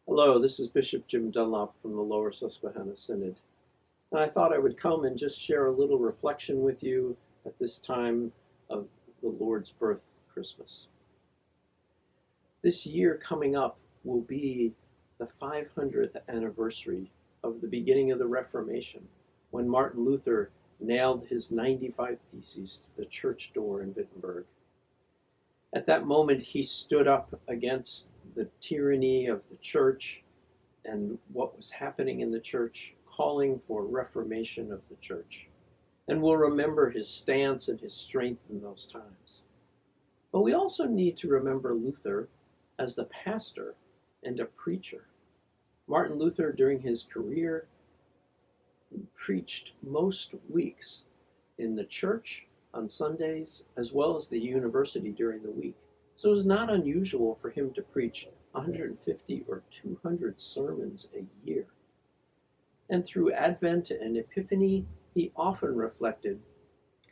Hello, this is Bishop Jim Dunlop from the Lower Susquehanna Synod. And I thought I would come and just share a little reflection with you at this time of the Lord's birth, Christmas. This year coming up will be the 500th anniversary of the beginning of the Reformation, when Martin Luther nailed his 95 Theses to the church door in Wittenberg. At that moment, he stood up against the tyranny of the church and what was happening in the church, calling for reformation of the church. And we'll remember his stance and his strength in those times. But we also need to remember Luther as the pastor and a preacher. Martin Luther, during his career, preached most weeks in the church on Sundays, as well as the university during the week. So it was not unusual for him to preach 150 or 200 sermons a year. And through Advent and Epiphany, he often reflected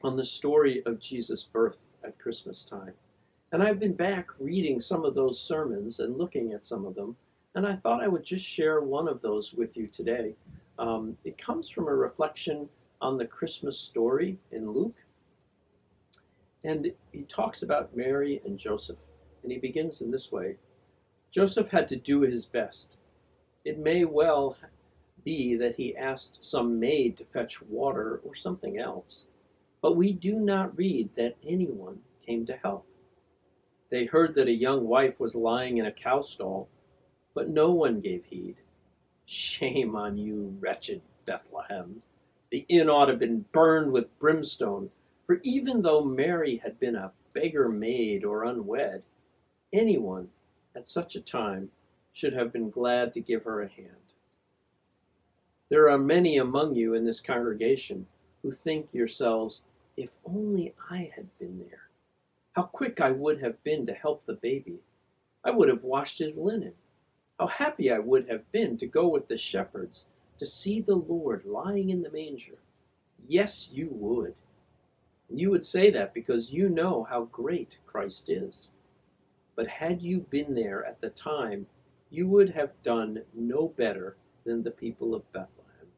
on the story of Jesus' birth at Christmas time. And I've been back reading some of those sermons and looking at some of them, and I thought I would just share one of those with you today. It comes from a reflection on the Christmas story in Luke. And he talks about Mary and Joseph, and he begins in this way. Joseph had to do his best. It may well be that he asked some maid to fetch water or something else, but we do not read that anyone came to help. They heard that a young wife was lying in a cow stall, but no one gave heed. Shame on you, wretched Bethlehem. The inn ought to have been burned with brimstone. For even though Mary had been a beggar maid or unwed, anyone at such a time should have been glad to give her a hand. There are many among you in this congregation who think yourselves, if only I had been there. How quick I would have been to help the baby. I would have washed his linen. How happy I would have been to go with the shepherds to see the Lord lying in the manger. Yes, you would. You would say that because you know how great Christ is. But had you been there at the time, you would have done no better than the people of Bethlehem.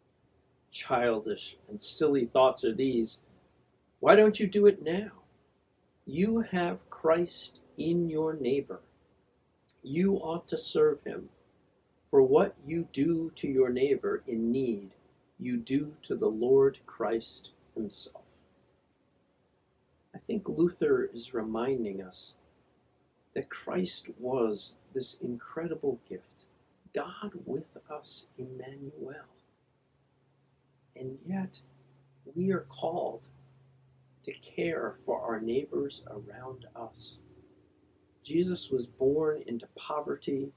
Childish and silly thoughts are these. Why don't you do it now? You have Christ in your neighbor. You ought to serve him. For what you do to your neighbor in need, you do to the Lord Christ himself. I think Luther is reminding us that Christ was this incredible gift, God with us, Emmanuel. And yet, we are called to care for our neighbors around us. Jesus was born into poverty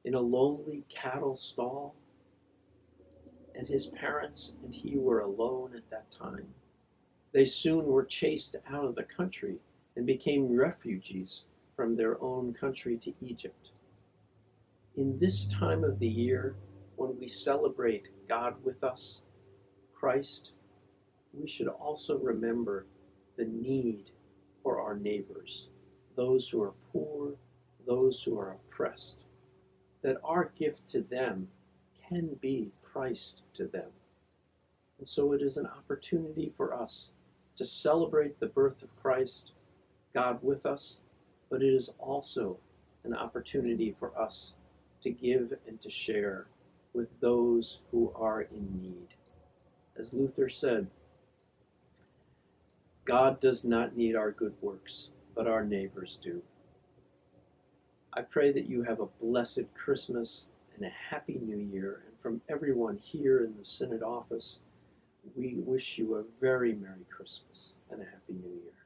in a lonely cattle stall, and his parents and he were alone at that time. They soon were chased out of the country and became refugees from their own country to Egypt. In this time of the year, when we celebrate God with us, Christ, we should also remember the need for our neighbors, those who are poor, those who are oppressed, that our gift to them can be Christ to them. And so it is an opportunity for us to celebrate the birth of Christ, God with us, but it is also an opportunity for us to give and to share with those who are in need. As Luther said, God does not need our good works, but our neighbors do. I pray that you have a blessed Christmas and a happy New Year. And from everyone here in the Synod office, we wish you a very Merry Christmas and a Happy New Year.